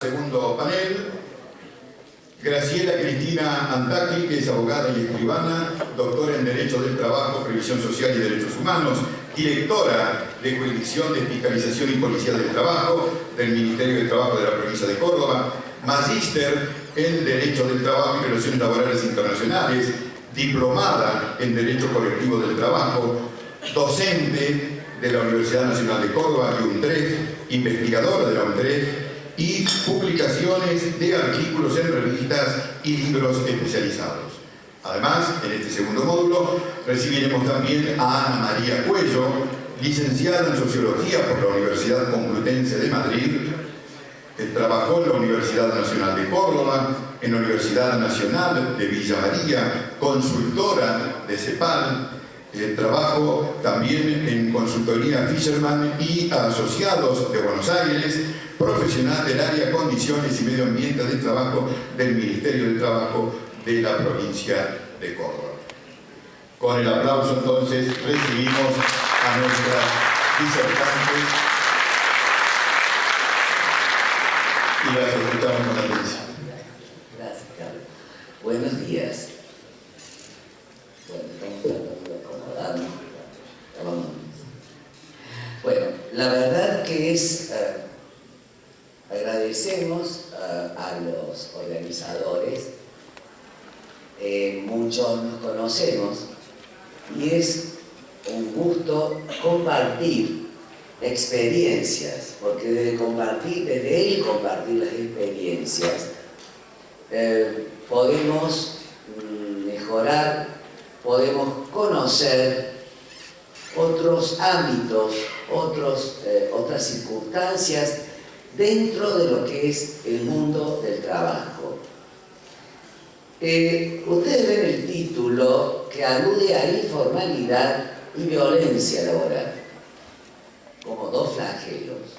Segundo panel, Graciela Cristina Antaqui, que es abogada y escribana, doctora en Derecho del Trabajo, Previsión Social y Derechos Humanos, directora de Jurisdicción de Fiscalización y Policía del Trabajo del Ministerio de Trabajo de la provincia de Córdoba, magíster en Derecho del Trabajo y Relaciones Laborales Internacionales, diplomada en Derecho Colectivo del Trabajo, docente de la Universidad Nacional de Córdoba y UNTREF, investigadora de la UNTREF, y publicaciones de artículos en revistas y libros especializados. Además, en este segundo módulo recibiremos también a Ana María Cuello, licenciada en Sociología por la Universidad Complutense de Madrid, trabajó en la Universidad Nacional de Córdoba, en la Universidad Nacional de Villa María, consultora de CEPAL, trabajó también en Consultoría Fisherman y Asociados de Buenos Aires, profesional del área Condiciones y Medio Ambiente de Trabajo del Ministerio de Trabajo de la provincia de Córdoba. Con el aplauso entonces recibimos a nuestra disertante y las escuchamos con atención. Gracias, Carlos. Buenos días. Bueno, estamos tratando de acomodarnos. Bueno, la verdad que es... agradecemos a los organizadores, muchos nos conocemos y es un gusto compartir experiencias, porque desde el compartir las experiencias podemos mejorar, podemos conocer otros ámbitos, otras circunstancias dentro de lo que es el mundo del trabajo. Ustedes ven el título que alude a informalidad y violencia laboral, como dos flagelos.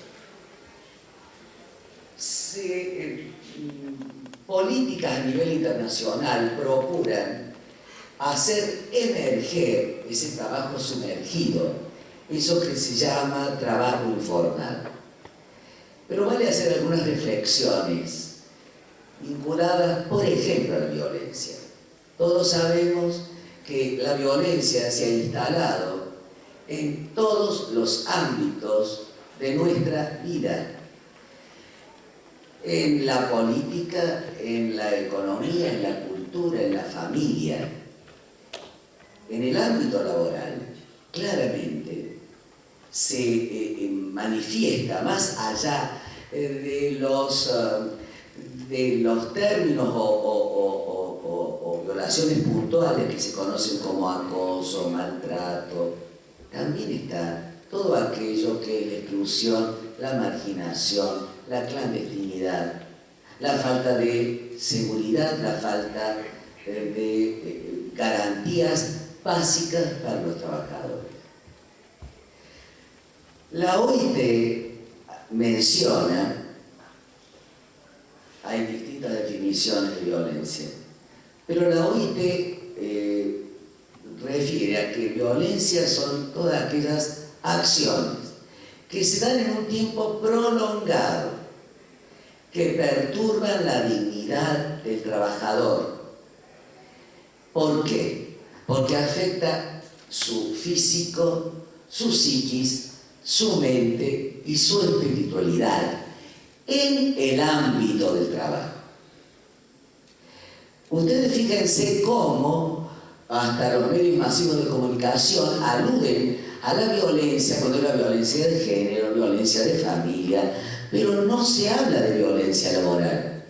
Políticas a nivel internacional procuran hacer emerger ese trabajo sumergido, eso que se llama trabajo informal. Pero vale hacer algunas reflexiones vinculadas, por ejemplo, a la violencia. Todos sabemos que la violencia se ha instalado en todos los ámbitos de nuestra vida. En la política, en la economía, en la cultura, en la familia. En el ámbito laboral, claramente, se manifiesta más allá de los términos o violaciones puntuales que se conocen como acoso, maltrato. También está todo aquello que es la exclusión, la marginación, la clandestinidad, la falta de seguridad, la falta de garantías básicas para los trabajadores. La OIT menciona, hay distintas definiciones de violencia, pero la OIT refiere a que violencia son todas aquellas acciones que se dan en un tiempo prolongado, que perturban la dignidad del trabajador. ¿Por qué? Porque afecta su físico, su psiquis, su mente y su espiritualidad en el ámbito del trabajo. Ustedes fíjense cómo hasta los medios masivos de comunicación aluden a la violencia, cuando es la violencia de género, violencia de familia, pero no se habla de violencia laboral,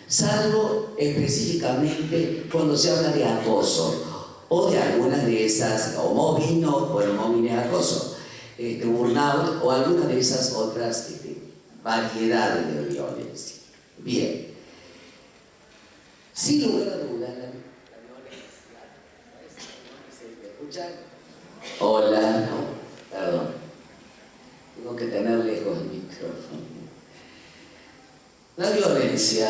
salvo específicamente cuando se habla de acoso o de algunas de esas, o mobbing, bueno, mobbing es acoso, burnout o alguna de esas otras variedades de violencia. Bien, sin lugar a dudas, la violencia, ¿me escuchan? Hola, no, perdón, tengo que tener lejos el micrófono. La violencia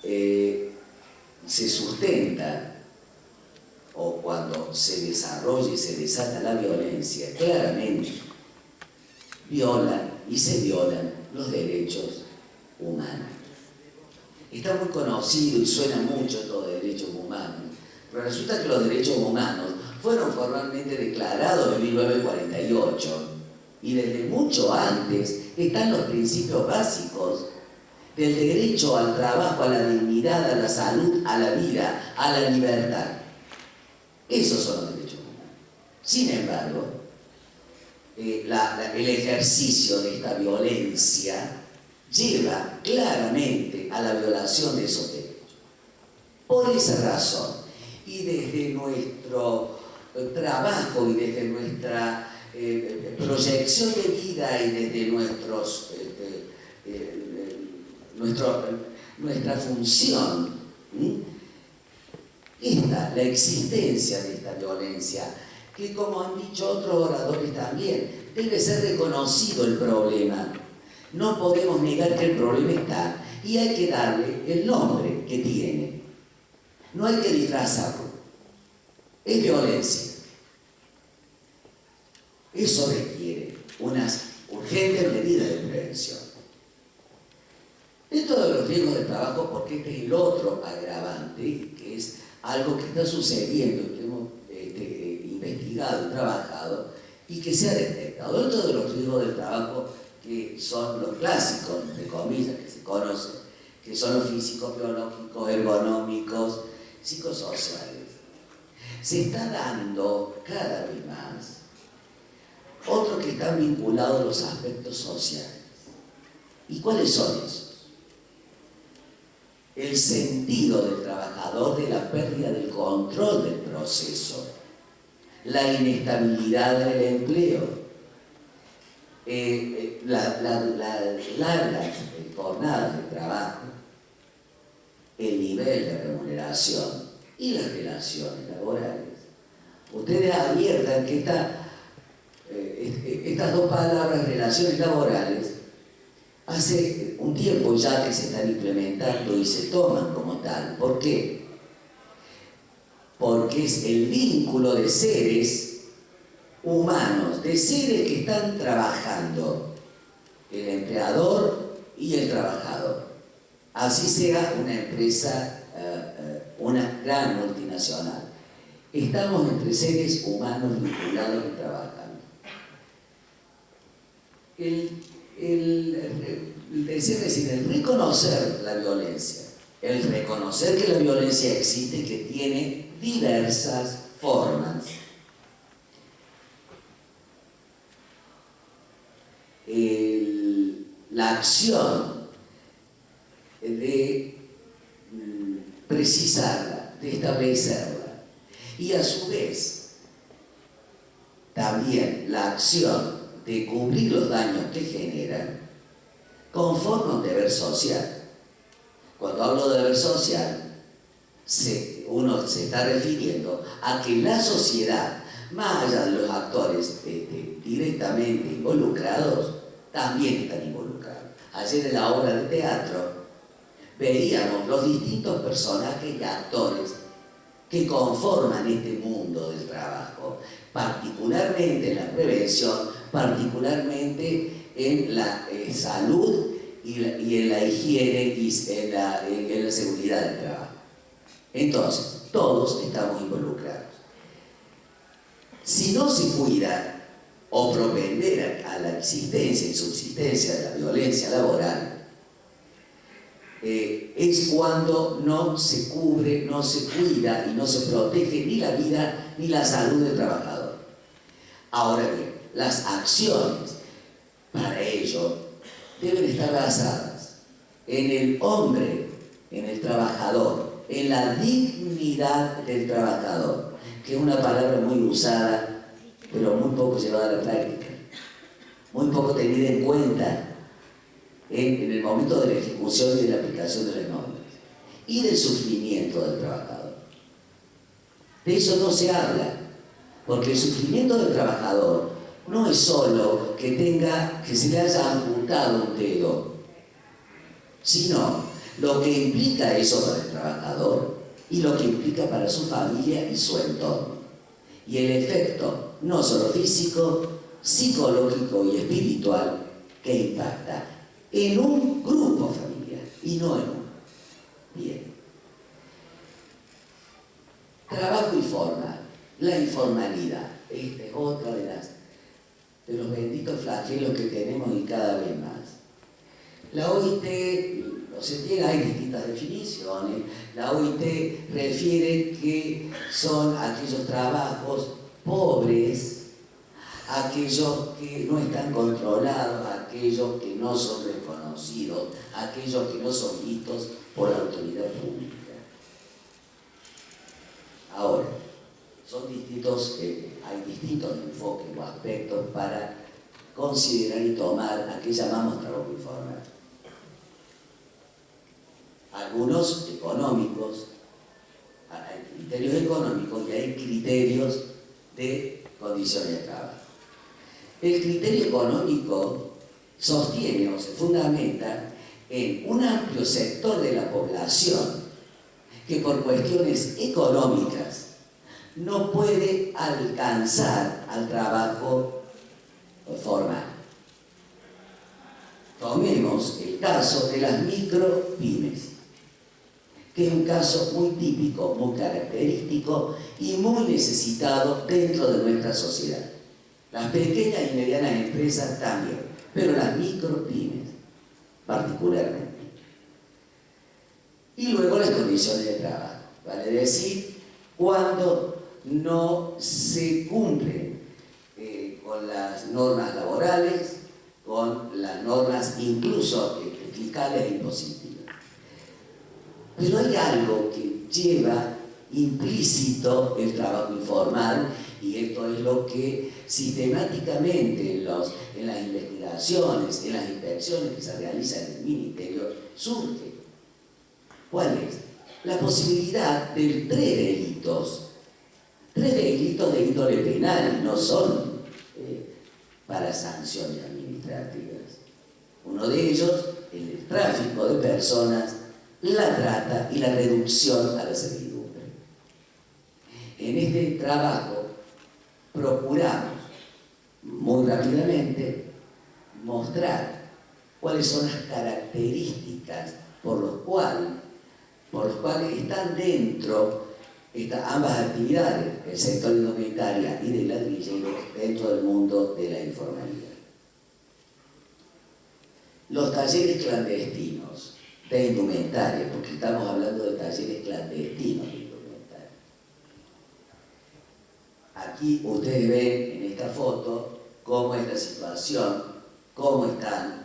se sustenta, o cuando se desarrolla y se desata la violencia, claramente violan y se violan los derechos humana. Está muy conocido y suena mucho todo de derechos humanos, pero resulta que los derechos humanos fueron formalmente declarados en 1948 y desde mucho antes están los principios básicos del derecho al trabajo, a la dignidad, a la salud, a la vida, a la libertad. Esos son los derechos humanos. Sin embargo, el ejercicio de esta violencia lleva claramente a la violación de esos derechos. Por esa razón, y desde nuestro trabajo y desde nuestra proyección de vida y desde nuestra función, la existencia de esta violencia, que como han dicho otros oradores también, debe ser reconocido el problema. No podemos negar que el problema está y hay que darle el nombre que tiene. No hay que disfrazarlo. Es violencia. Eso requiere unas urgentes medidas de prevención. Dentro de los riesgos de trabajo, porque este es el otro agravante, que es algo que está sucediendo y que hemos investigado y trabajado y que se ha detectado. Dentro de los riesgos del trabajo, que son los clásicos, entre comillas, que se conocen, que son los físicos, biológicos, ergonómicos, psicosociales, se está dando cada vez más otros que están vinculados a los aspectos sociales. ¿Y cuáles son esos? El sentido del trabajador de la pérdida del control del proceso, la inestabilidad del empleo, las largas jornadas de trabajo, el nivel de remuneración y las relaciones laborales. Ustedes adviertan que estas dos palabras, relaciones laborales, hace un tiempo ya que se están implementando y se toman como tal. ¿Por qué? Porque es el vínculo de seres humanos, de seres que están trabajando, el empleador y el trabajador. Así sea una empresa, una gran multinacional. Estamos entre seres humanos vinculados y trabajando. El reconocer la violencia, el reconocer que la violencia existe y que tiene diversas formas. La acción de precisarla, de establecerla, y a su vez también la acción de cubrir los daños que generan, conforme a un deber social. Cuando hablo de deber social, uno se está refiriendo a que la sociedad, más allá de los actores directamente involucrados, también están involucrados. Ayer en la obra de teatro veíamos los distintos personajes y actores que conforman este mundo del trabajo, particularmente en la prevención, particularmente en la salud y en la higiene y en la seguridad del trabajo. Entonces, todos estamos involucrados. Si no se cuida o propender a la existencia y subsistencia de la violencia laboral, es cuando no se cubre, no se cuida y no se protege ni la vida ni la salud del trabajador. Ahora bien, las acciones para ello deben estar basadas en el hombre, en el trabajador, en la dignidad del trabajador, que es una palabra muy usada, pero muy poco llevada a la práctica, muy poco tenida en cuenta en el momento de la ejecución y de la aplicación de las normas, y del sufrimiento del trabajador. De eso no se habla, porque el sufrimiento del trabajador no es solo que se le haya amputado un dedo, sino lo que implica eso para el trabajador y lo que implica para su familia y su entorno. Y el efecto, no solo físico, psicológico y espiritual, que impacta en un grupo familiar. y no en uno. Bien. Trabajo informal, la informalidad. Esta es otra de los benditos flagelos que tenemos y cada vez más. La OIT, hay distintas definiciones. La OIT refiere que son aquellos trabajos pobres, aquellos que no están controlados, aquellos que no son reconocidos, aquellos que no son vistos por la autoridad pública. Ahora, son distintos, hay distintos enfoques o aspectos para considerar y tomar a qué llamamos trabajo informal. Algunos económicos, hay criterios económicos y hay criterios de condiciones de trabajo. El criterio económico sostiene o se fundamenta en un amplio sector de la población que por cuestiones económicas no puede alcanzar al trabajo formal. Tomemos el caso de las micropymes, que es un caso muy típico, muy característico y muy necesitado dentro de nuestra sociedad. Las pequeñas y medianas empresas también, pero las micropymes particularmente. Y luego las condiciones de trabajo, vale decir, cuando no se cumplen con las normas laborales, con las normas incluso fiscales e impositivas. Pero hay algo que lleva implícito el trabajo informal, y esto es lo que sistemáticamente en las investigaciones, en las inspecciones que se realizan en el Ministerio surge. ¿Cuál es? La posibilidad de tres delitos de índole penal, y no son para sanciones administrativas. Uno de ellos, el tráfico de personas, la trata y la reducción a la servidumbre. En este trabajo procuramos muy rápidamente mostrar cuáles son las características por los cuales están dentro ambas actividades, el sector de indumentaria y de ladrilleros, dentro del mundo de la informalidad. Los talleres clandestinos de indumentaria, porque estamos hablando de talleres clandestinos de indumentaria. Aquí ustedes ven en esta foto cómo es la situación, cómo están.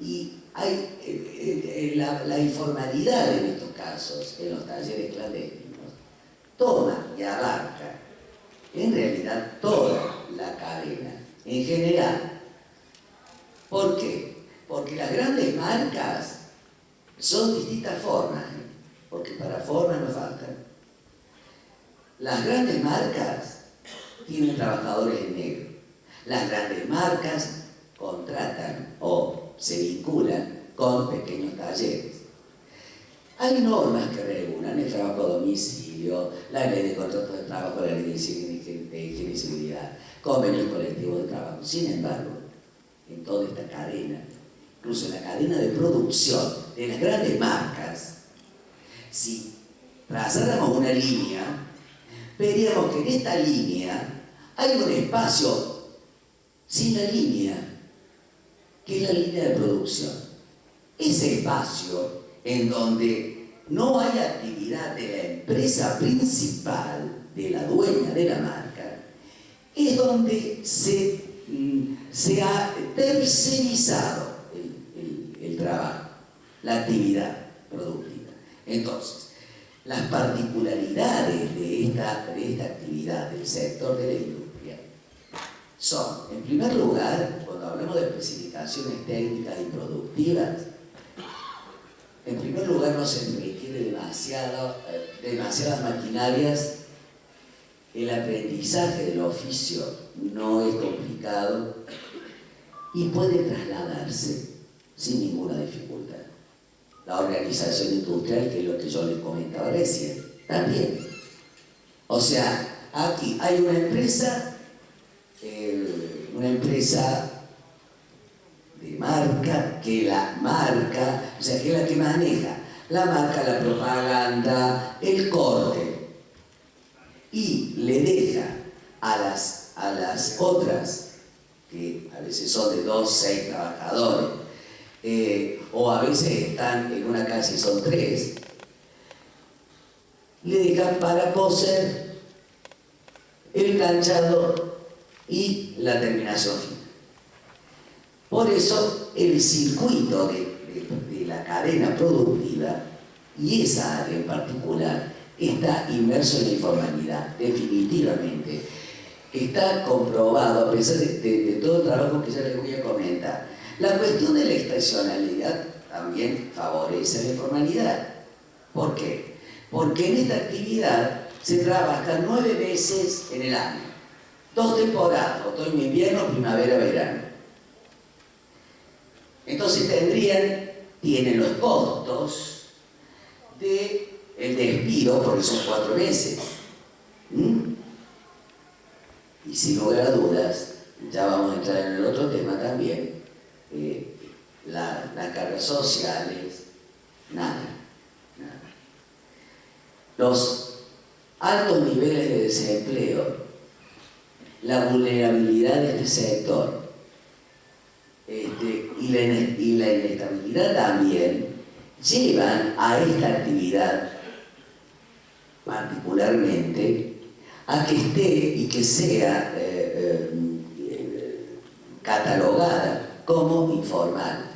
Y hay la informalidad en estos casos, en los talleres clandestinos, toma y abarca en realidad toda la cadena, en general. ¿Por qué? Porque las grandes marcas son distintas formas, porque para formas no faltan. Las grandes marcas tienen trabajadores en negro. Las grandes marcas contratan o se vinculan con pequeños talleres. Hay normas que regulan el trabajo a domicilio, la ley de contratos de trabajo, la ley de higiene y seguridad, convenios colectivos de trabajo. Sin embargo, en toda esta cadena, incluso en la cadena de producción de las grandes marcas, si trazáramos una línea, veríamos que en esta línea hay un espacio sin la línea, que es la línea de producción. Ese espacio en donde no hay actividad de la empresa principal, de la dueña de la marca, es donde se ha tercerizado el trabajo, la actividad productiva. Entonces, las particularidades de esta actividad del sector de la industria son, en primer lugar, cuando hablamos de especificaciones técnicas y productivas, en primer lugar no se requiere demasiadas maquinarias, el aprendizaje del oficio no es complicado y puede trasladarse sin ninguna dificultad. La organización industrial, que es lo que yo les comentaba recién, también. O sea, aquí hay una empresa de que la marca, o sea, que es la que maneja la marca, la propaganda, el corte, y le deja a las otras, que a veces son de 2, 6 trabajadores, o a veces están en una casa y son 3, le dejan para coser el planchado y la terminación final. Por eso el circuito de la cadena productiva, y esa área en particular, está inmerso en la informalidad, definitivamente. Está comprobado, a pesar de todo el trabajo que ya les voy a comentar. La cuestión de la estacionalidad también favorece la informalidad. ¿Por qué? Porque en esta actividad se trabaja 9 meses en el año, 2 temporadas, otoño, invierno, primavera, verano. Entonces tienen los costos del despido por esos 4 meses. Y sin lugar a dudas, ya vamos a entrar en el otro tema también, las cargas sociales, nada. Los altos niveles de desempleo, la vulnerabilidad de este sector y la inestabilidad también llevan a esta actividad particularmente a que esté y que sea catalogada como informal.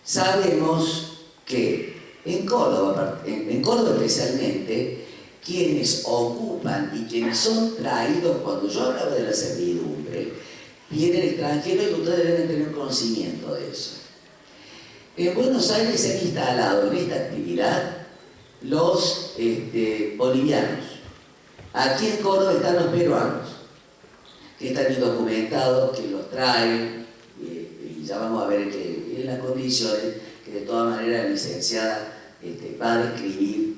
Sabemos que en Córdoba especialmente, quienes ocupan y quienes son traídos, cuando yo hablaba de la servidumbre, vienen extranjeros y ustedes deben tener conocimiento de eso. En Buenos Aires se han instalado en esta actividad los bolivianos. Aquí en Córdoba están los peruanos, que están indocumentados, que los traen, y ya vamos a ver que en las condiciones que de todas maneras la licenciada va a describir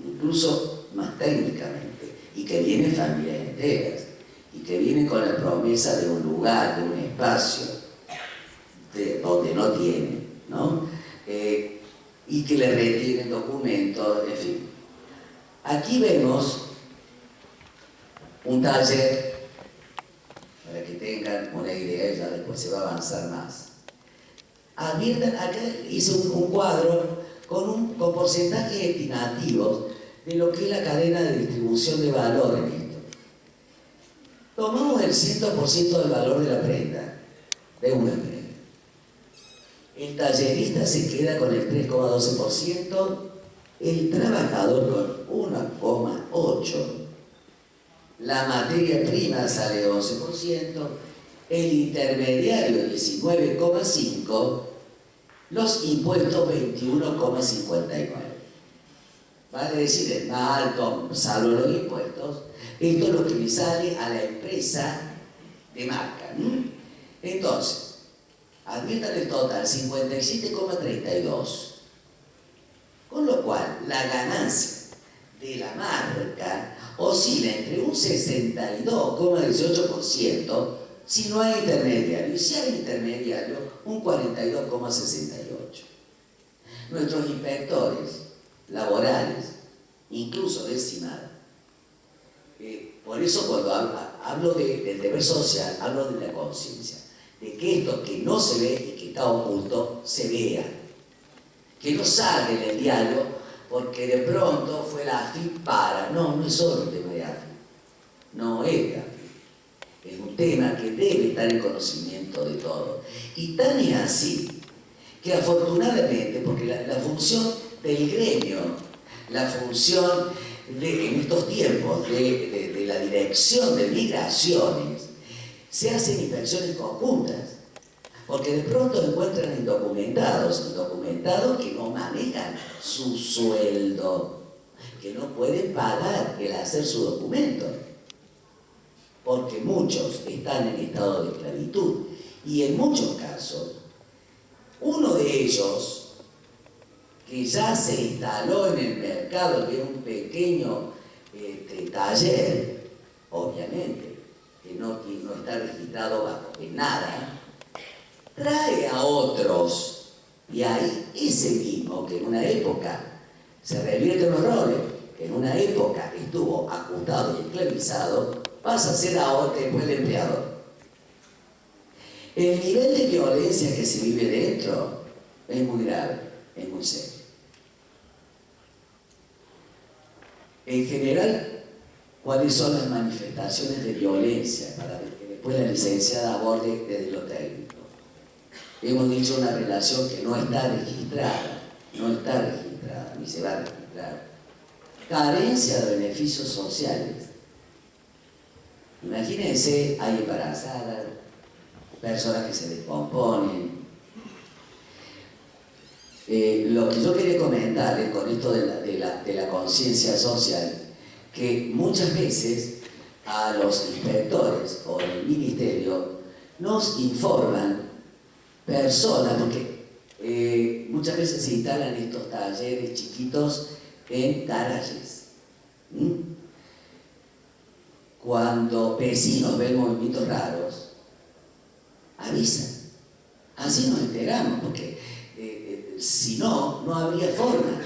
incluso más técnicamente, y que vienen familias enteras, y que vienen con la promesa de un lugar, de un espacio, donde no tienen, ¿no? Y que le retienen documentos, en fin. Aquí vemos un taller, para que tengan una idea, ya después se va a avanzar más. Adviertan, acá hice un cuadro con porcentajes estimativos de lo que es la cadena de distribución de valor en esto. Tomamos el 100% del valor de la prenda, de una prenda. El tallerista se queda con el 3,12%, el trabajador con 1,8%, la materia prima sale 11%, el intermediario 19,5%, los impuestos 21,59%. Vale decir, el más alto, salvo los impuestos, esto es lo que le sale a la empresa de marca. Entonces, adviertan el total, 57,32%. Con lo cual, la ganancia de la marca oscila entre un 62,18% si no hay intermediario, y si hay intermediario, un 42,68%. Nuestros inspectores laborales, incluso del SIMAD, por eso cuando hablo del deber social, hablo de la conciencia, de que esto que no se ve y que está oculto, se vea, que no salga en el diálogo, porque de pronto fue la AFIP no es solo un tema de AFIP, no es de AFIP, es un tema que debe estar en conocimiento de todos. Y tan es así, que afortunadamente, porque la función del gremio, la función en estos tiempos de la dirección de migraciones, se hacen inspecciones conjuntas, porque de pronto encuentran indocumentados que no manejan su sueldo, que no pueden pagar el hacer su documento, porque muchos están en estado de esclavitud, y en muchos casos, uno de ellos, que ya se instaló en el mercado, que es un pequeño taller, obviamente, que no está registrado bajo nada, trae a otros, y ahí ese mismo que en una época se revierten los roles, que en una época estuvo acustado y esclavizado, pasa a ser ahora después el empleador. El nivel de violencia que se vive dentro es muy grave, es muy serio. En general, ¿cuáles son las manifestaciones de violencia? Para que después la licenciada aborde desde lo técnico. Hemos dicho una relación que no está registrada, ni se va a registrar. Carencia de beneficios sociales. Imagínense, hay embarazadas, personas que se descomponen. Lo que yo quería comentarles con esto de la conciencia social, que muchas veces a los inspectores o el ministerio nos informan personas, porque muchas veces se instalan estos talleres chiquitos en garajes. Cuando vecinos ven movimientos raros, avisan. Así nos enteramos, porque si no, no habría forma.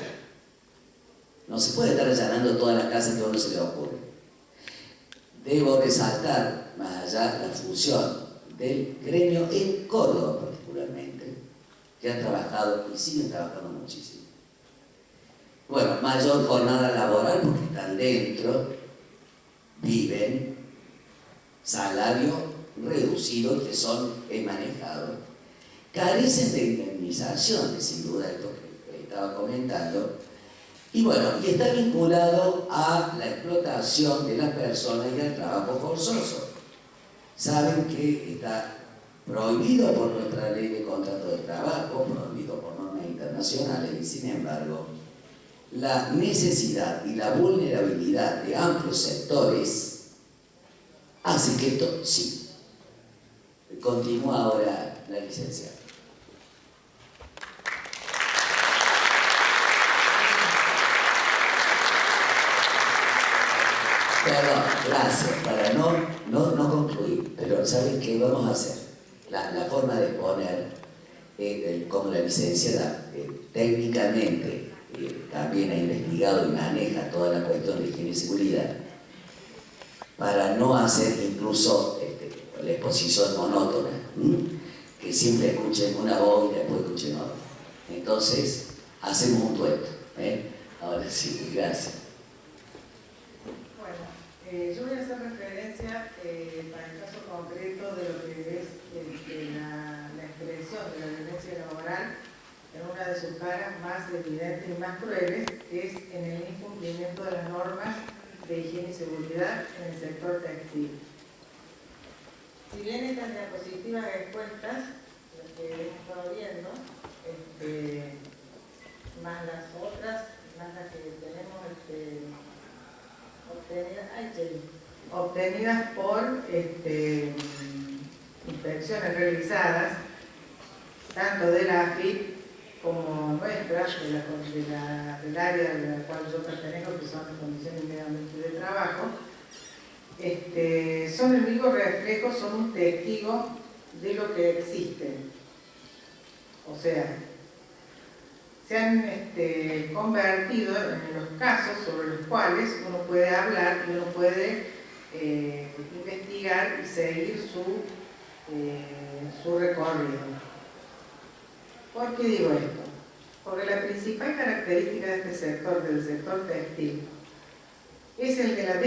No se puede estar allanando todas las casas que a uno se le ocurre. Debo resaltar, más allá, la función del gremio en Córdoba particularmente, que han trabajado y siguen trabajando muchísimo. Bueno, mayor jornada laboral porque están dentro, viven, salario reducido que son manejados, carecen de indemnizaciones, sin duda, esto que estaba comentando, y bueno, y está vinculado a la explotación de las personas y al trabajo forzoso. Saben que está prohibido por nuestra ley de contrato de trabajo, prohibido por normas internacionales, y sin embargo, la necesidad y la vulnerabilidad de amplios sectores hace que esto sí. Continúa ahora la licenciada. Perdón, gracias, para no concluir, pero ¿saben qué vamos a hacer? La forma de poner, como la licenciada técnicamente también ha investigado y maneja toda la cuestión de higiene y seguridad, para no hacer incluso la exposición monótona, que siempre escuchen una voz y después escuchen otra. Entonces, hacemos un dueto. Ahora sí, gracias. Yo voy a hacer referencia para el caso concreto de lo que es la expresión de la violencia laboral en una de sus caras más evidentes y más crueles, que es en el incumplimiento de las normas de higiene y seguridad en el sector textil. Si bien estas diapositivas expuestas, las que hemos estado viendo, más las otras, más las que tenemos obtenidas por inspecciones realizadas, tanto de la AFIP como nuestras, del área de la cual yo pertenezco, que son las condiciones de medio ambiente de trabajo, son el vivo reflejo, son un testigo de lo que existe. O sea, se han convertido en los casos sobre los cuales uno puede hablar y uno puede investigar y seguir su recorrido. ¿Por qué digo esto? Porque la principal característica de este sector, del sector textil, es el de la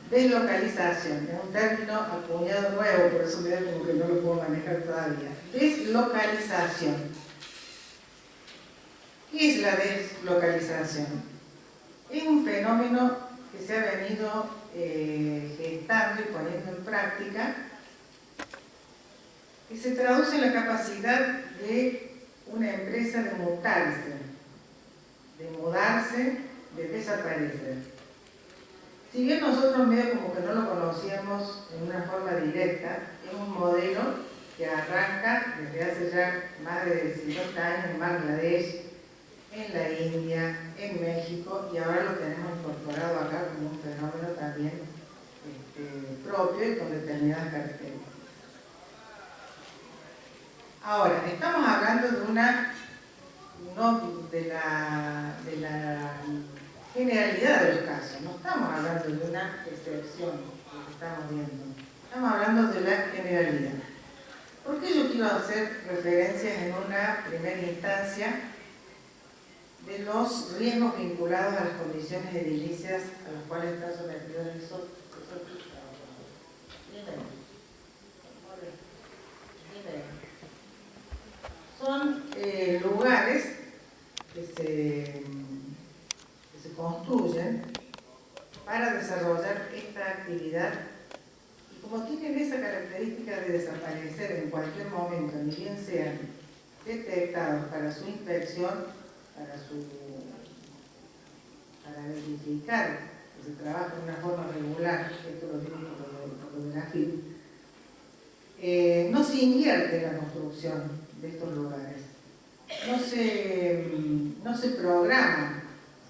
deslocalización. Es un término acuñado nuevo, por eso me da como que no lo puedo manejar todavía. Deslocalización. ¿Qué es la deslocalización? Es un fenómeno que se ha venido gestando y poniendo en práctica, que se traduce en la capacidad de una empresa de mutarse, de mudarse, de desaparecer. Si bien nosotros medio como que no lo conocíamos en una forma directa, es un modelo que arranca desde hace ya más de 50 años en Bangladesh, en la India, en México, y ahora lo tenemos incorporado acá como un fenómeno también propio y con determinadas características. Ahora, estamos hablando de una, no de la generalidad de los casos, no estamos hablando de una excepción, lo que estamos viendo, estamos hablando de la generalidad. ¿Por qué yo quiero hacer referencias en una primera instancia de los riesgos vinculados a las condiciones edilicias a las cuales está sometido esos son lugares que se construyen para desarrollar esta actividad y como tienen esa característica de desaparecer en cualquier momento, ni bien sean detectados para su inspección, para verificar que se trabaja de una forma regular, esto lo digo por lo de la FIP, no se invierte la construcción de estos lugares, no se programa,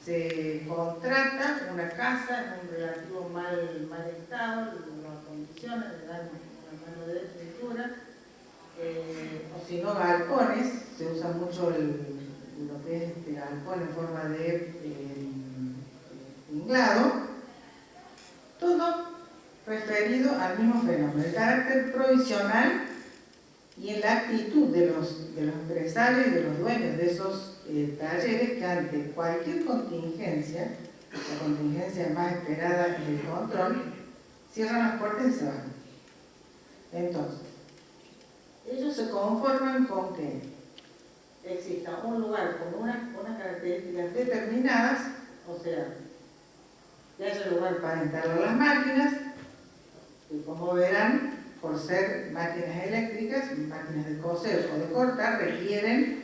se contrata una casa en un relativo mal estado, en las condiciones, le dan una mano de estructura, o si no galpones, se usa mucho lo que es este galpón en forma de tinglado, todo referido al mismo fenómeno, el carácter provisional y en la actitud de los empresarios y de los dueños de esos talleres que ante cualquier contingencia, la contingencia más esperada es el control, cierran las puertas y se van. Entonces, ellos se conforman con que exista un lugar con unas características determinadas, o sea, que haya lugar para instalar las máquinas, que como verán, por ser máquinas eléctricas, máquinas de coser o de cortar, requieren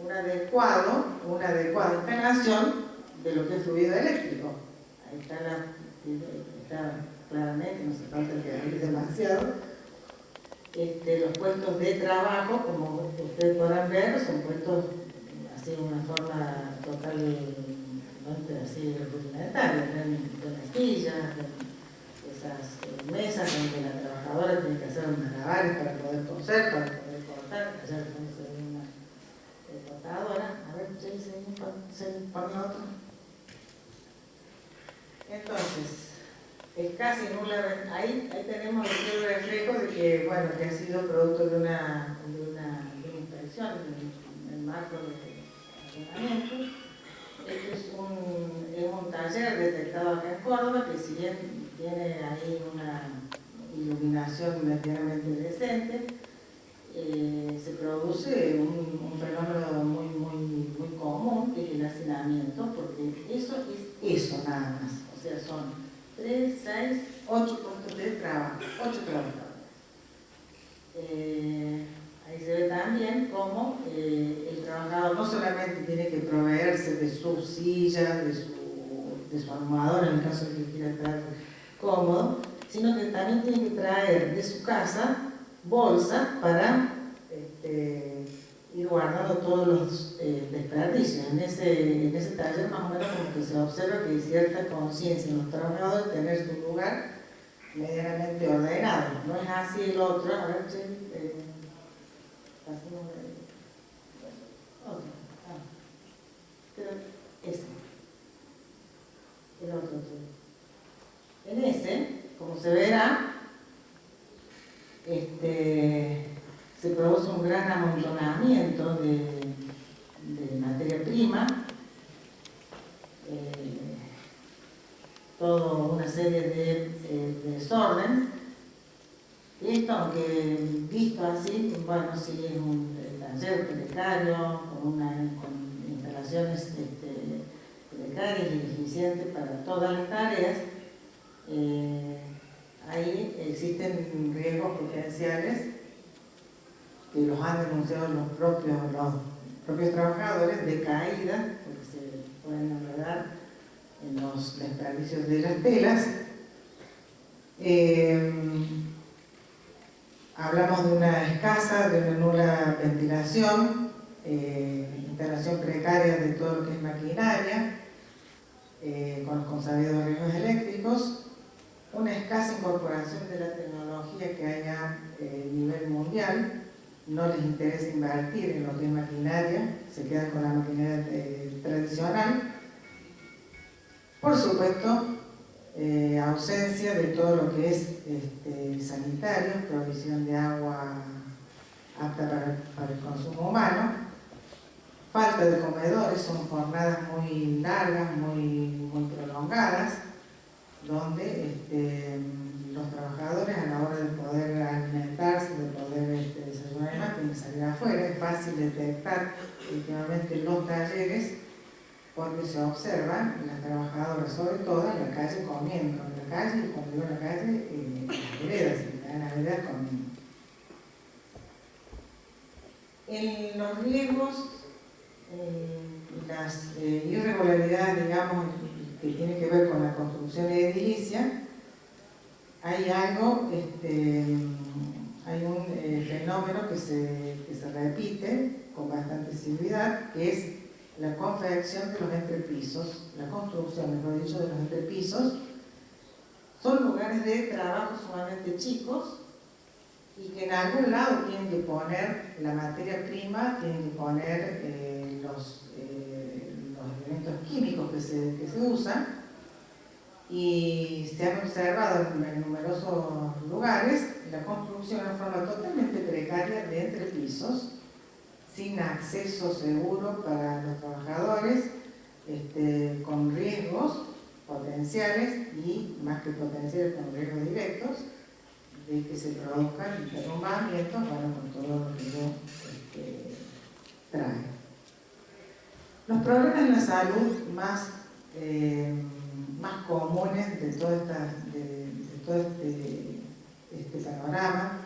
una adecuada instalación de lo que es fluido eléctrico. Ahí está claramente, no se falta que hable demasiado. Los puestos de trabajo, como ustedes podrán ver, son puestos así de una forma totalmente así rudimentaria, con las sillas, esas mesas donde la trabajadora tiene que hacer malabares para poder coser, para poder cortar. Allá al fondo se ve una cortadora. A ver, seguimos por la otra. Entonces, es casi nula. Ahí tenemos el reflejo de que, bueno, que ha sido producto de una inspección en el marco de funcionamiento. Este es un taller detectado acá en Córdoba que, si bien tiene ahí una iluminación medianamente decente, se produce un fenómeno muy común, que es el hacinamiento, porque eso es eso nada más. O sea, son 3, 6, 8 puestos de trabajo, 8 trabajadores. Ahí se ve también cómo el trabajador no solamente tiene que proveerse de sus sillas, de su almohadón, en el caso de que quiera estar cómodo, sino que también tiene que traer de su casa bolsas para ir guardando todos los desperdicios. En ese taller más o menos como que se observa que hay cierta conciencia en los trabajadores de tener su lugar medianamente ordenado. No es así el otro. A ver, pero ese, el otro. En ese, como se verá, se produce un gran amontonamiento de materia prima, toda una serie de desorden. Esto, aunque visto así, bueno, sí es un taller precario, con instalaciones precarias y deficientes para todas las tareas. Ahí existen riesgos potenciales que los han denunciado los propios trabajadores de caída, porque se pueden enredar en los desperdicios de las telas. Hablamos de una escasa, de una nula ventilación, instalación precaria de todo lo que es maquinaria, con sabidos riesgos eléctricos, una escasa incorporación de la tecnología que haya a nivel mundial, no les interesa invertir en lo que es maquinaria, se quedan con la maquinaria tradicional. Por supuesto, ausencia de todo lo que es sanitario, provisión de agua apta para el consumo humano, falta de comedores, son jornadas muy largas, muy prolongadas, donde los trabajadores a la hora de poder alimentarse, de poder desayunar y más, tienen que salir afuera. Es fácil detectar últimamente los talleres porque se observan las trabajadoras, sobre todo en la calle, comiendo en la calle, y cuando digo en la calle, en las veredas, en la vereda comiendo. En los riesgos, las irregularidades, digamos, que tienen que ver con la construcción edilicia, hay algo, hay un fenómeno que se repite con bastante asiduidad, que es la confección de los entrepisos, la construcción, mejor dicho, de los entrepisos. Son lugares de trabajo sumamente chicos y que en algún lado tienen que poner la materia prima, tienen que poner los elementos químicos que se usan, y se han observado en numerosos lugares la construcción de forma totalmente precaria de entrepisos, sin acceso seguro para los trabajadores, con riesgos potenciales y más que potenciales, con riesgos directos de que se produzcan derrumbamientos, bueno, con todo lo que yo trae. Los problemas en la salud más comunes de todo este panorama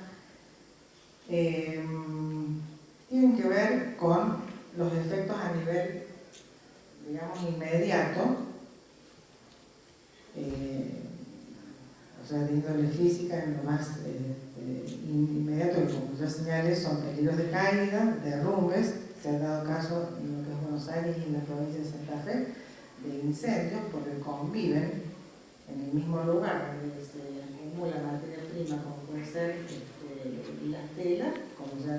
tienen que ver con los efectos a nivel, digamos, inmediato, o sea, de índole física, en lo más inmediato, que como ya señalé, son peligros de caída, derrumbes. Se ha dado caso en lo que es Buenos Aires y en la provincia de Santa Fe de incendios, porque conviven en el mismo lugar donde se acumula materia prima, como puede ser las telas, como ya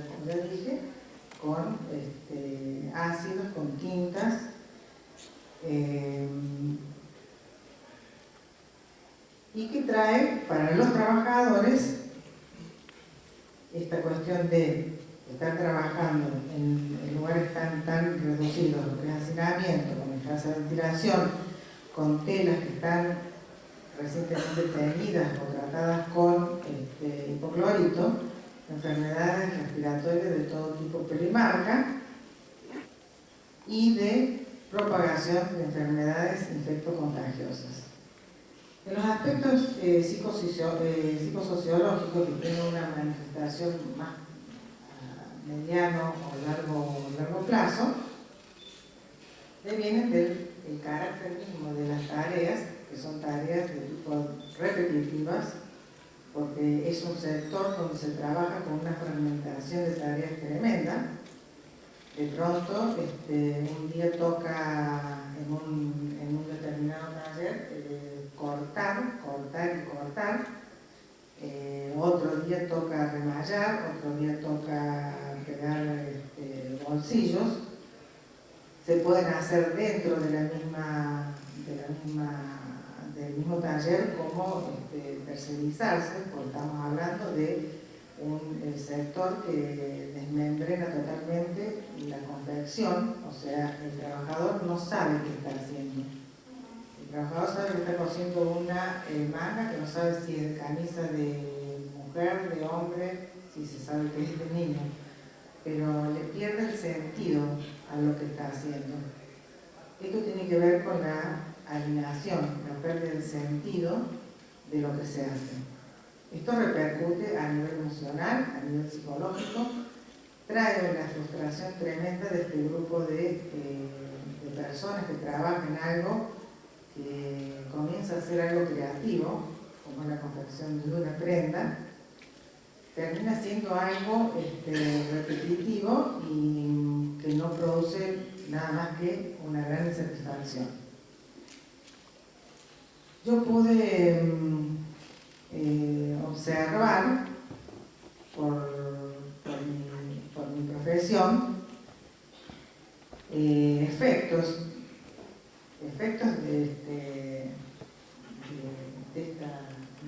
dije, con ácidos, con tintas, y que trae para los trabajadores esta cuestión de estar trabajando en lugares tan reducidos, lo que es hacinamiento, con escasa ventilación, con telas que están recientemente teñidas o tratadas con hipoclorito, enfermedades respiratorias de todo tipo perimarca y de propagación de enfermedades infectocontagiosas. En los aspectos psicosociológicos, que tienen una manifestación más mediano o largo plazo, devienen del carácter mismo de las tareas, que son tareas de tipo repetitivas, porque es un sector donde se trabaja con una fragmentación de tareas tremenda. De pronto, un día toca en un determinado taller cortar, otro día toca remallar, otro día toca pegar bolsillos. Se pueden hacer dentro de del mismo taller como tercerizarse, porque estamos hablando de un sector que desmembrena totalmente la confección, o sea, el trabajador no sabe qué está haciendo. El trabajador sabe que está cosiendo una manga, que no sabe si es camisa de mujer, de hombre, si se sabe que es de niño, pero le pierde el sentido a lo que está haciendo. Esto tiene que ver con la alienación, la pérdida del sentido de lo que se hace. Esto repercute a nivel emocional, a nivel psicológico, trae una frustración tremenda de este grupo de personas que trabajan en algo que comienza a ser algo creativo, como la confección de una prenda, termina siendo algo repetitivo y que no produce nada más que una gran insatisfacción. Yo pude observar por mi prevención, efectos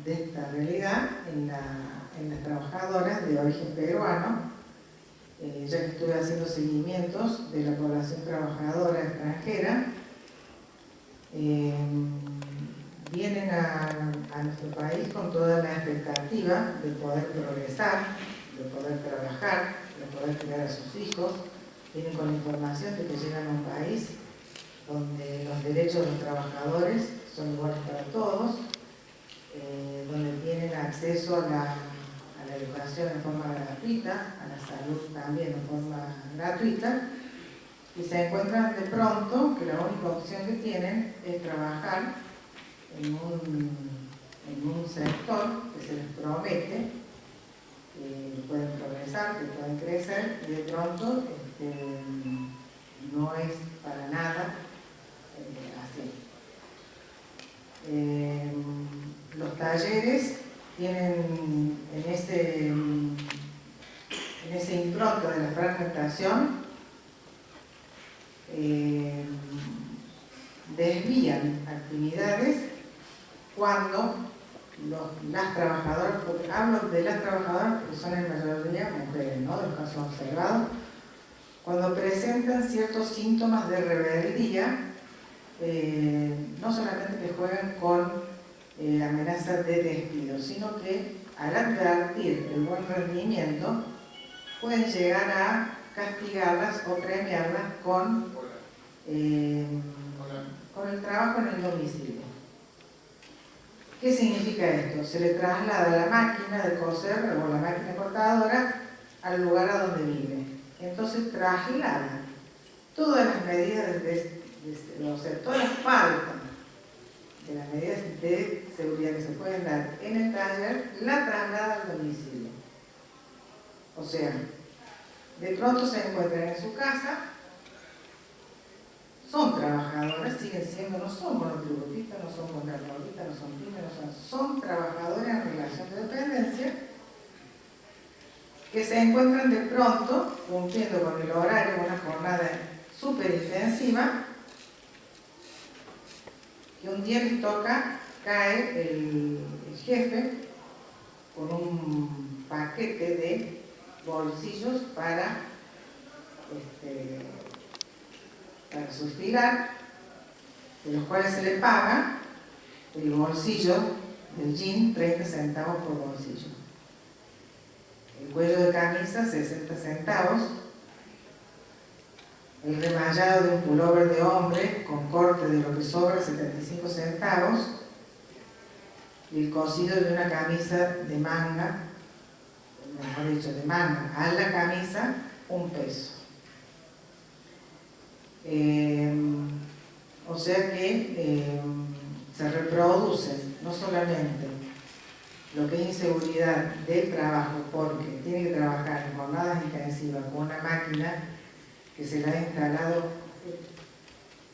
de esta realidad en las trabajadoras de origen peruano, ya que estuve haciendo seguimientos de la población trabajadora extranjera. Vienen a nuestro país con toda la expectativa de poder progresar, de poder trabajar, de poder criar a sus hijos. Vienen con la información de que llegan a un país donde los derechos de los trabajadores son iguales para todos, donde tienen acceso a la educación en forma gratuita, a la salud también en forma gratuita, y se encuentran de pronto que la única opción que tienen es trabajar en un sector que se les promete que pueden progresar, que pueden crecer, y de pronto no es para nada así. Los talleres tienen en ese impronto de la fragmentación, desvían actividades cuando las trabajadoras, porque hablo de las trabajadoras porque son en mayoría mujeres, ¿no?, de los casos observados, cuando presentan ciertos síntomas de rebeldía, no solamente que juegan con amenazas de despido, sino que al advertir el buen rendimiento pueden llegar a castigarlas o premiarlas con el trabajo en el domicilio. ¿Qué significa esto? Se le traslada la máquina de coser o la máquina cortadora al lugar a donde vive. Entonces traslada todas las medidas todas las faltas de las medidas de seguridad que se pueden dar en el taller, la traslada al domicilio. O sea, de pronto se encuentran en su casa, son trabajadoras, siguen siendo, no son monotributistas, no son contratistas, no son pymes, son trabajadoras en relación de dependencia, que se encuentran de pronto cumpliendo con el horario, una jornada súper intensiva, que un día les toca, cae el jefe con un paquete de bolsillos para suspirar, de los cuales se le paga el bolsillo del jean 30 centavos por bolsillo, el cuello de camisa 60 centavos, el remallado de un pullover de hombre con corte de lo que sobra 75 centavos y el cosido de una camisa de manga, mejor dicho, de manga a la camisa, $1. O sea que se reproducen no solamente lo que es inseguridad del trabajo, porque tiene que trabajar en jornadas intensivas con una máquina que se le ha instalado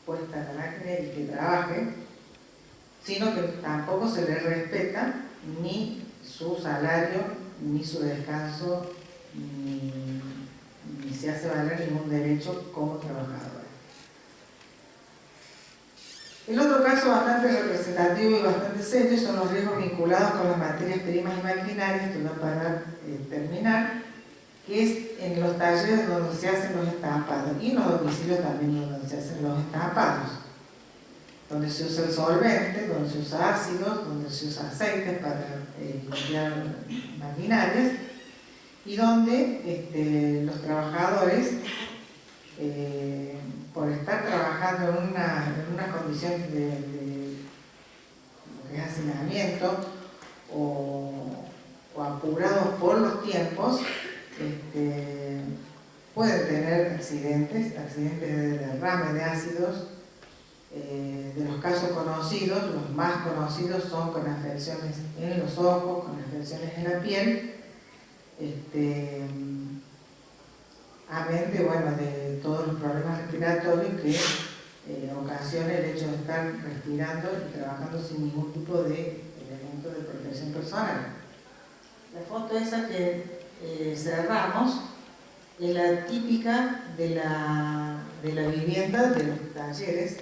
puesta en la máquina y que trabaje, sino que tampoco se le respeta ni su salario, ni su descanso, ni se hace valer ningún derecho como trabajadora. El otro caso bastante representativo y bastante serio son los riesgos vinculados con las materias primas y maquinarias, que no para terminar, que es en los talleres donde se hacen los estampados y en los domicilios también donde se hacen los estampados, donde se usa el solvente, donde se usa ácidos, donde se usa aceites para limpiar maquinarias y donde los trabajadores, por estar trabajando en una condición de lo que es hacinamiento o apurados por los tiempos, pueden tener accidentes de derrame de ácidos. De los casos conocidos, los más conocidos son con afecciones en los ojos, con afecciones en la piel, amén de todos los problemas respiratorios que ocasiona el hecho de estar respirando y trabajando sin ningún tipo de elemento de protección personal. La foto esa que cerramos es la típica de la vivienda de los talleres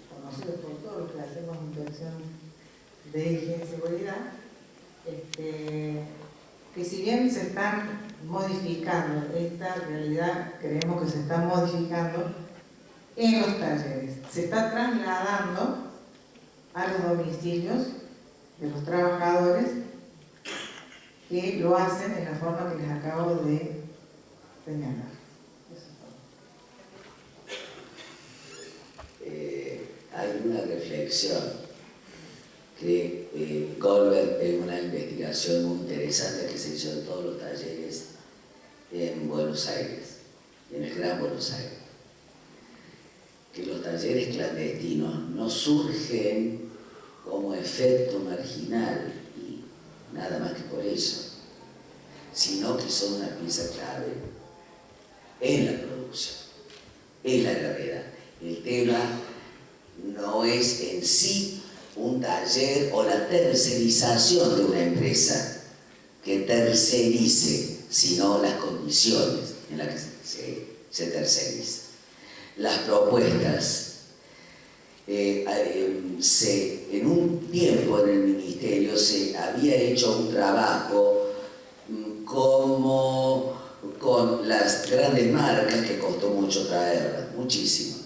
conocidos por todos los que hacemos inspección de higiene y seguridad, que si bien se están modificando, esta realidad creemos que se está modificando en los talleres, se está trasladando a los domicilios de los trabajadores que lo hacen en la forma que les acabo de señalar. Hay una reflexión que Goldberg, en una investigación muy interesante que se hizo en todos los talleres en Buenos Aires, en el Gran Buenos Aires, que los talleres clandestinos no surgen como efecto marginal y nada más que por eso, sino que son una pieza clave en la producción, en la carrera. El tema no es en sí un taller o la tercerización de una empresa que tercerice, sino las condiciones en las que se terceriza. Las propuestas, en un tiempo en el Ministerio se había hecho un trabajo como con las grandes marcas que costó mucho traerlas, muchísimo,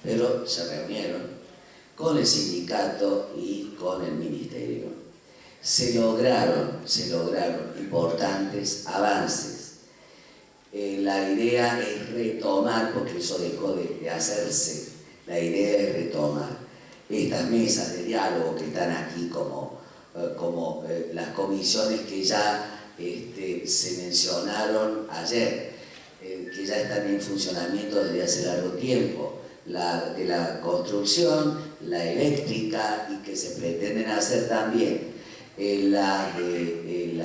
pero se reunieron con el sindicato y con el Ministerio. Se lograron importantes avances. La idea es retomar, porque eso dejó de hacerse, la idea es retomar estas mesas de diálogo que están aquí como las comisiones que ya se mencionaron ayer, que ya están en funcionamiento desde hace largo tiempo, la de la construcción, la eléctrica, y que se pretenden hacer también la de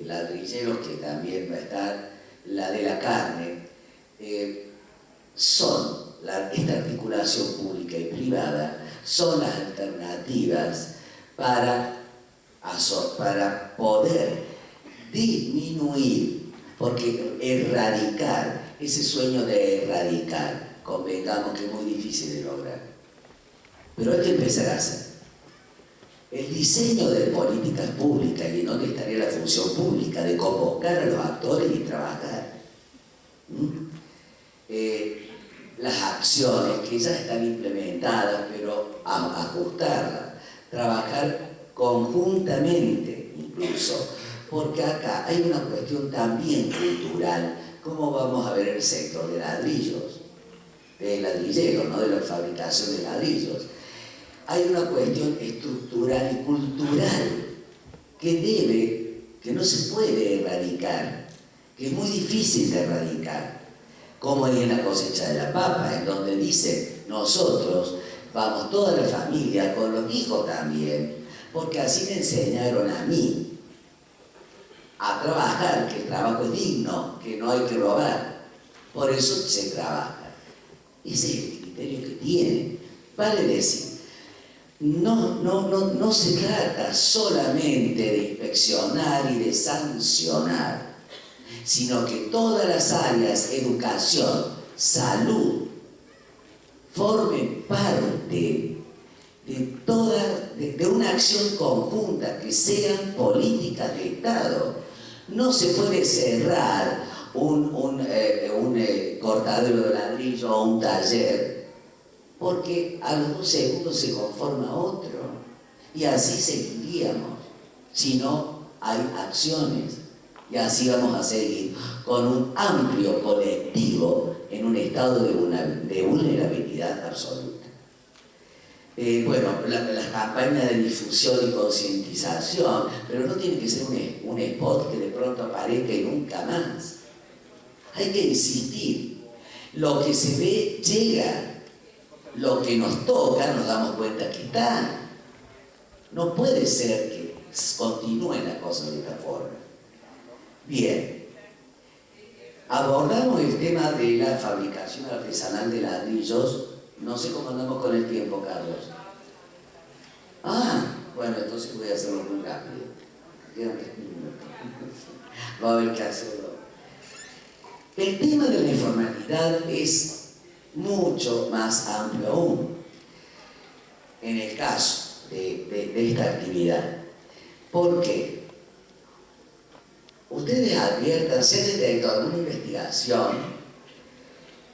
ladrilleros, que también va a estar, la de la carne, esta articulación pública y privada son las alternativas para poder disminuir, porque erradicar, ese sueño de erradicar, convengamos que es muy difícil de lograr, pero hay que empezar a hacer. El diseño de políticas públicas, y donde estaría la función pública de convocar a los actores y trabajar. Las acciones que ya están implementadas, pero ajustarlas, trabajar conjuntamente incluso, porque acá hay una cuestión también cultural. ¿Cómo vamos a ver el sector de ladrillos, de ladrilleros, no de la fabricación de ladrillos? Hay una cuestión estructural y cultural que no se puede erradicar, que es muy difícil de erradicar, como es en la cosecha de la papa, en donde dice, nosotros vamos toda la familia, con los hijos también, porque así me enseñaron a mí a trabajar, que el trabajo es digno, que no hay que robar, por eso se trabaja. Ese es el criterio que tiene. Vale decir, no se trata solamente de inspeccionar y de sancionar, sino que todas las áreas, educación, salud, formen parte de una acción conjunta, que sean políticas de Estado. No se puede cerrar un cortadero de ladrillo o un taller, porque a los 2 segundos se conforma otro, y así seguiríamos si no hay acciones, y así vamos a seguir con un amplio colectivo en un estado de vulnerabilidad absoluta. Las campañas de difusión y concientización, pero no tiene que ser un spot que de pronto aparezca y nunca más. Hay que insistir. Lo que se ve llega. Lo que nos toca, nos damos cuenta que está. No puede ser que continúen las cosas de esta forma. Bien. Abordamos el tema de la fabricación artesanal de ladrillos. No sé cómo andamos con el tiempo, Carlos. Bueno, entonces voy a hacerlo muy rápido. Va a haber que hacerlo. El tema de la informalidad es mucho más amplio aún en el caso de esta actividad. ¿Por qué? Ustedes adviertan, se ha detectado alguna investigación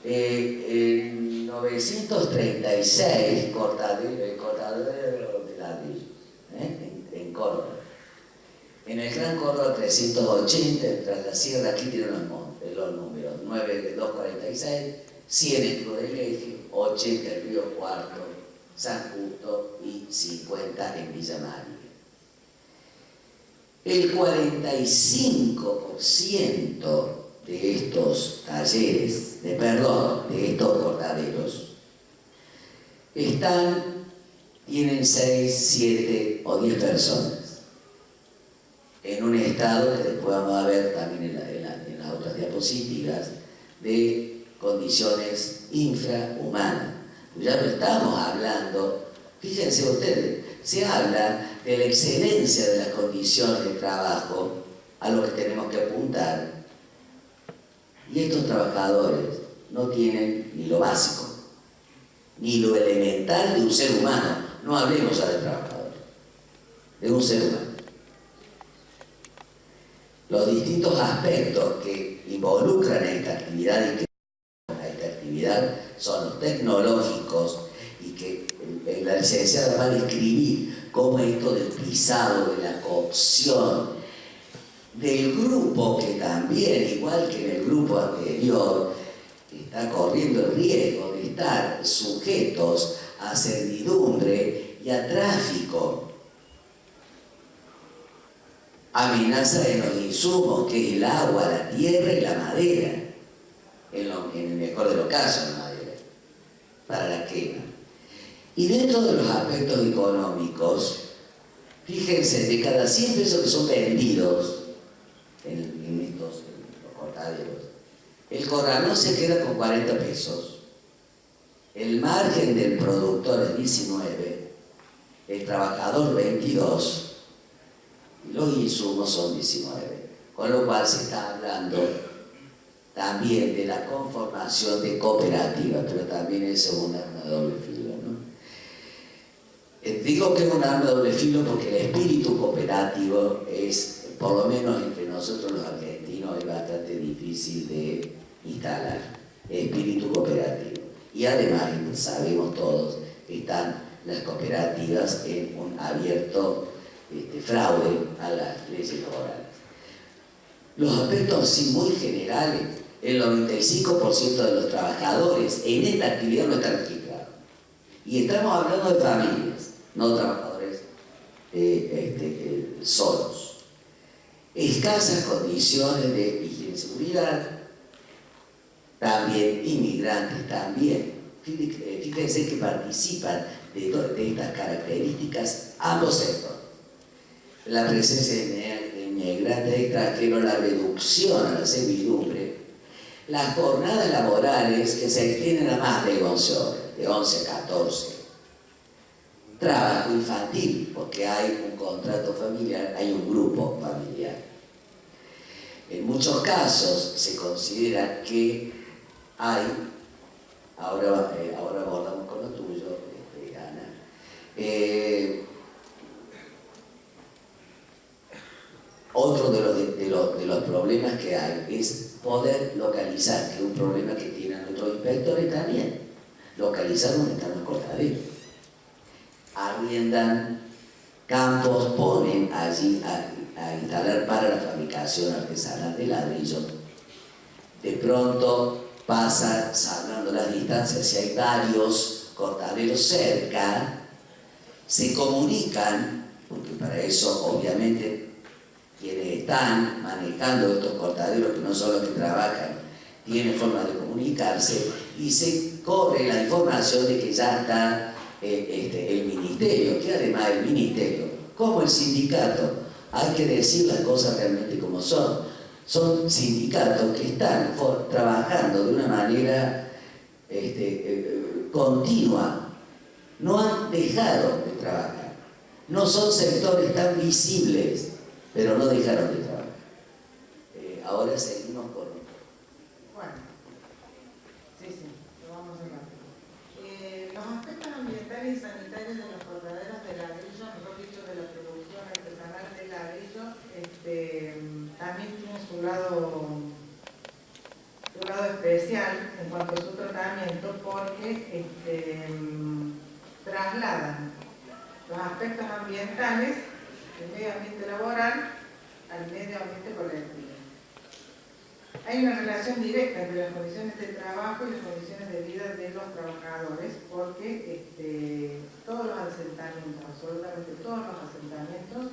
en 936 cortadero de ladrillos, en Córdoba. En el Gran Córdoba 380, tras la sierra, aquí tienen los números, 9246, 100 en Cruz del Eje, 80 en Río Cuarto, San Justo y 50 en Villa María. El 45% de estos talleres, de estos cortaderos, tienen 6, 7 o 10 personas, en un estado que después vamos a ver también en las otras diapositivas, de condiciones infrahumanas. Ya no estamos hablando, fíjense ustedes, se habla de la excelencia de las condiciones de trabajo a lo que tenemos que apuntar, y estos trabajadores no tienen ni lo básico, ni lo elemental de un ser humano. No hablemos ya de trabajadores, de un ser humano. Los distintos aspectos que involucran esta actividad y que esta actividad son los tecnológicos, y que la licenciada va a describir cómo esto del pisado, de la cocción, del grupo que también, igual que en el grupo anterior, está corriendo el riesgo de estar sujetos a servidumbre y a tráfico, amenaza de los insumos, que es el agua, la tierra y la madera, en el mejor de los casos la madera, para la quema. Y dentro de los aspectos económicos, fíjense, de cada 100 pesos que son vendidos en los cortaderos, el corralón se queda con 40 pesos, el margen del productor es 19, el trabajador 22, y los insumos son 19, con lo cual se está hablando también de la conformación de cooperativas, pero también eso es un arma de doble filo, ¿no? Digo que es un arma de doble filo porque el espíritu cooperativo es, por lo menos entre nosotros los argentinos, es bastante difícil de instalar, el espíritu cooperativo. Y además, sabemos todos, están las cooperativas en un abierto fraude a las leyes laborales. Los aspectos así muy generales, el 95% de los trabajadores en esta actividad no están registrados. Y estamos hablando de familias, no trabajadores solos. Escasas condiciones de higiene y seguridad, también inmigrantes, también. Fíjense que participan de estas características ambos sectores. La presencia de inmigrantes extranjeros, la reducción a la servidumbre, las jornadas laborales que se extienden a más de 11 horas, de 11 a 14. Trabajo infantil, porque hay un contrato familiar, hay un grupo familiar. En muchos casos se considera que hay, ahora abordamos con lo tuyo, Ana, otro de los problemas que hay es poder localizar, que es un problema que tienen nuestros inspectores también, localizar dónde están los cortaderos. Arriendan campos, ponen allí a instalar para la fabricación artesanal de ladrillo. De pronto pasan, salvando las distancias, si hay varios cortaderos cerca, se comunican, porque para eso obviamente quienes están manejando estos cortaderos, que no son los que trabajan, tienen forma de comunicarse, y se corre la información de que ya está el ministerio, que además el ministerio, como el sindicato, hay que decir las cosas realmente como son sindicatos que están trabajando de una manera continua, no han dejado de trabajar, no son sectores tan visibles pero no dejaron de trabajar. Ahora seguimos con... Bueno, sí, lo vamos a hacer rápido. Los aspectos ambientales y sanitarios de los cortaderos de ladrillo, mejor dicho, de la producción artesanal de ladrillo, también tiene su lado especial en cuanto a su tratamiento, porque trasladan los aspectos ambientales del medio ambiente laboral al medio ambiente colectivo. Hay una relación directa entre las condiciones de trabajo y las condiciones de vida de los trabajadores, porque todos los asentamientos, absolutamente todos los asentamientos,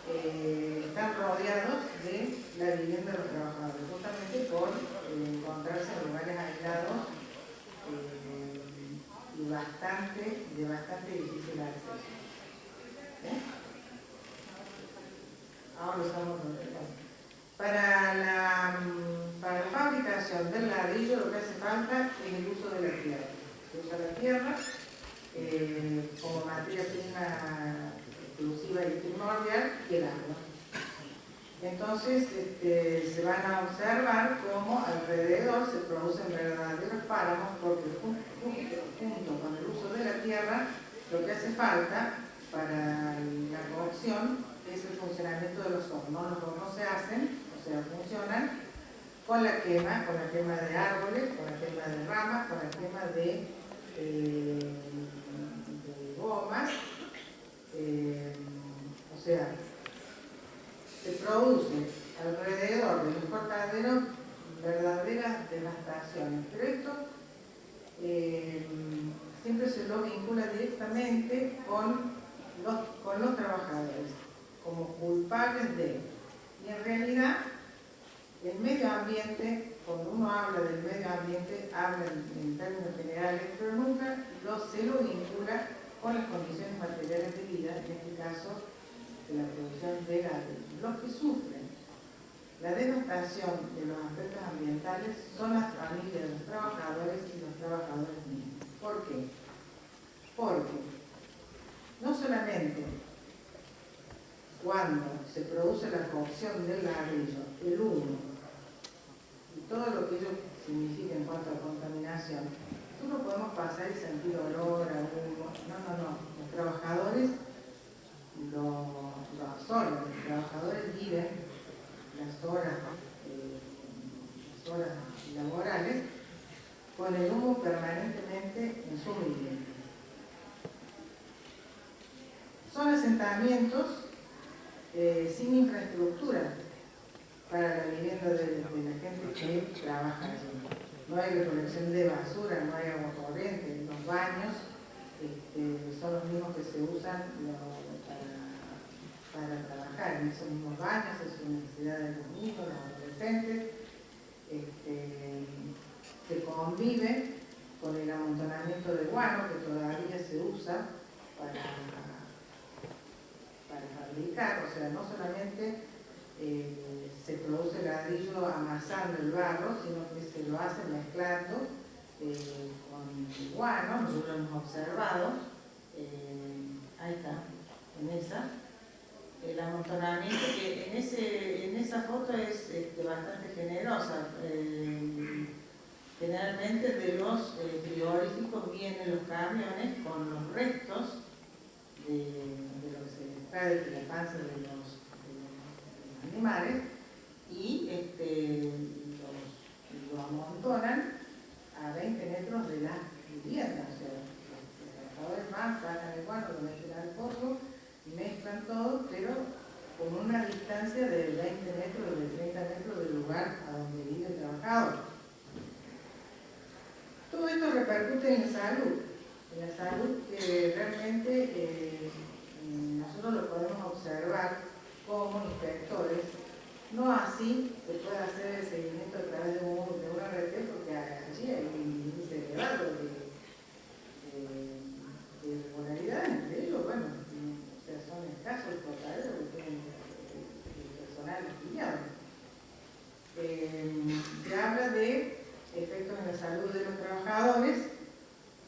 están rodeados de la vivienda de los trabajadores, justamente por encontrarse en lugares aislados y de bastante difícil acceso. Ahora estamos rodeados. Para la fabricación del ladrillo lo que hace falta es el uso de la tierra. Se usa la tierra como materia prima exclusiva y primordial y el agua. Entonces se van a observar cómo alrededor se producen verdaderos páramos, porque junto con el uso de la tierra lo que hace falta para la cocción es el funcionamiento de los hornos. Los hornos se hacen, o sea, funcionan con la quema de árboles, con la quema de ramas, con la quema de gomas, o sea, se produce alrededor de los cortaderos verdaderas devastaciones, pero esto siempre se lo vincula directamente con los trabajadores como culpables de. Y en realidad el medio ambiente, cuando uno habla del medio ambiente, habla en términos generales, pero nunca se lo vincula con las condiciones materiales de vida, en este caso de la producción de ladrillo. Los que sufren la devastación de los aspectos ambientales son las familias de los trabajadores y los trabajadores mismos. ¿Por qué? Porque no solamente cuando se produce la cocción del ladrillo, el humo y todo lo que ello significa en cuanto a contaminación, nosotros podemos pasar y sentir olor a humo. No. Los trabajadores lo absorben. Los trabajadores viven las horas laborales con el humo permanentemente en su vivienda. Son asentamientos sin infraestructura para la vivienda de la gente que trabaja allí. No hay recolección de basura, no hay agua corriente, los baños son los mismos que se usan para trabajar en esos mismos baños, en sus necesidades de los niños, los adolescentes. Se convive con el amontonamiento de guano que todavía se usa para fabricar, o sea, no solamente se produce ladrillo amasando el barro, sino que se lo hace mezclando con guano. Nosotros lo hemos observado, ahí está, en esa, el amontonamiento, que en esa foto es bastante generosa. Generalmente de los frigoríficos vienen los camiones con los restos de lo que se extrae de la panza de los animales y lo amontonan a 20 metros de la vivienda. O sea, los trabajadores van, sacan el guano, lo meten al pozo, mezclan todo, pero con una distancia de 20 metros, de 30 metros del lugar a donde vive el trabajador. Todo esto repercute en la salud que realmente nosotros lo podemos observar como inspectores. No así se puede hacer el seguimiento a través de una RT, porque allí hay un índice elevado de irregularidades, entre ellos, bueno, o sea, son escasos los cortaderos que tienen personal afiliado. Se habla de efectos en la salud de los trabajadores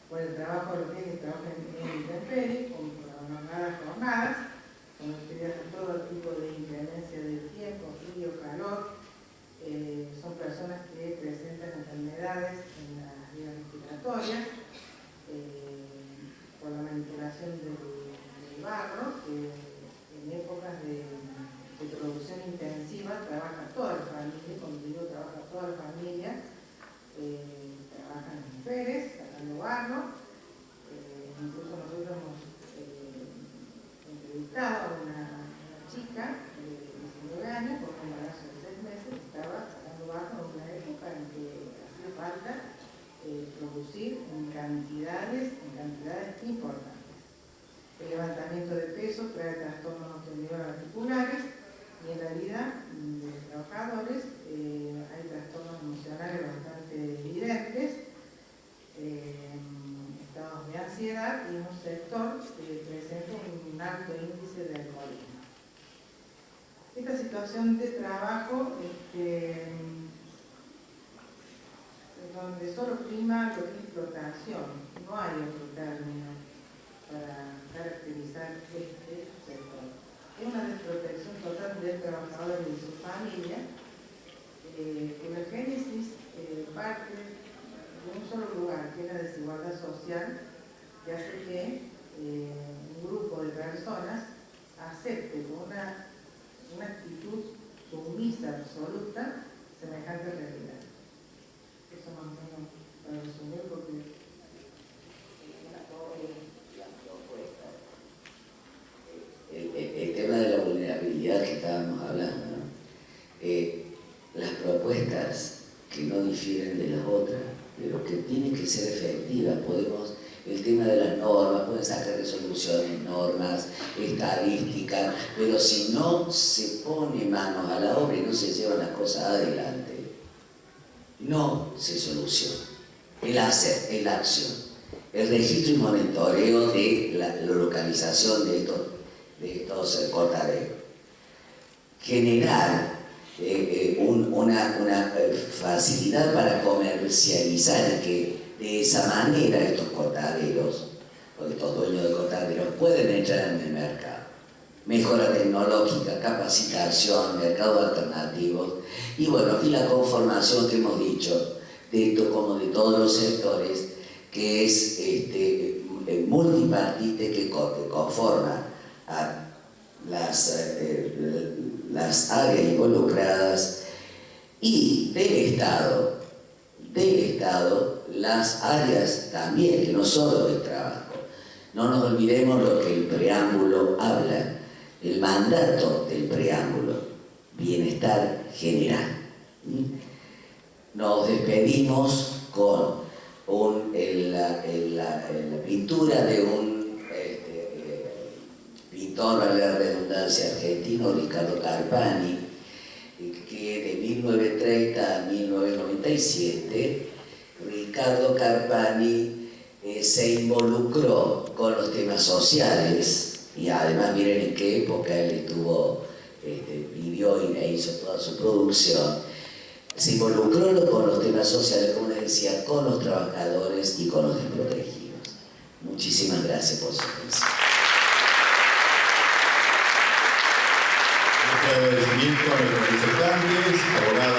por el trabajo, lo que es el trabajo en intemperie, con prolongadas jornadas, con todo tipo de son personas que presentan enfermedades en las vías respiratorias por la manipulación del barro, que en épocas de producción intensiva trabaja toda la familia. Cuando digo trabaja toda la familia, trabajan mujeres sacando barro. Incluso nosotros hemos entrevistado a una chica de 19 años con un embarazo de 6 meses que estaba sacando barro en una época en que hacía falta producir en cantidades importantes. El levantamiento de peso trae trastornos tendinoarticulares y en la vida de los trabajadores hay trastornos emocionales bastante evidentes, estados de ansiedad y un sector que presenta un alto índice de alcoholismo. Esta situación de trabajo donde solo prima lo que es explotación, no hay otro término para caracterizar este sector. Es una desprotección total del trabajador y de su familia, cuya génesis parte de un solo lugar, que es la desigualdad social, que hace que un grupo de personas acepte con una actitud sumisa absoluta semejante realidad. Eso más o menos para resumir, porque el tema de la vulnerabilidad que estábamos hablando, ¿no? Las propuestas que no difieren de las otras, pero que tienen que ser efectivas. El tema de las normas, pueden sacar resoluciones, normas, estadísticas, pero si no se pone manos a la obra y no se llevan las cosas adelante, no se soluciona. El hacer, el acción, el registro y monitoreo de la localización de estos cortaderos. Generar una facilidad para comercializar y que de esa manera estos cortaderos, o estos dueños de cortaderos, pueden entrar en el mercado. Mejora tecnológica, capacitación, mercados alternativos y bueno, y la conformación que hemos dicho, de esto como de todos los sectores, que es multipartite que conforma a las áreas involucradas y del Estado, las áreas también, que no solo del trabajo. No nos olvidemos lo que el preámbulo habla, el mandato del preámbulo, bienestar general. Nos despedimos con la pintura de un pintor, vale la redundancia, argentino, Ricardo Carpani, que de 1930 a 1997, Ricardo Carpani se involucró con los temas sociales y además miren en qué época él vivió e hizo toda su producción. Se involucró con los temas sociales, como les decía, con los trabajadores y con los desprotegidos. Muchísimas gracias por su atención. Agradecimiento a nuestros representantes, abogados.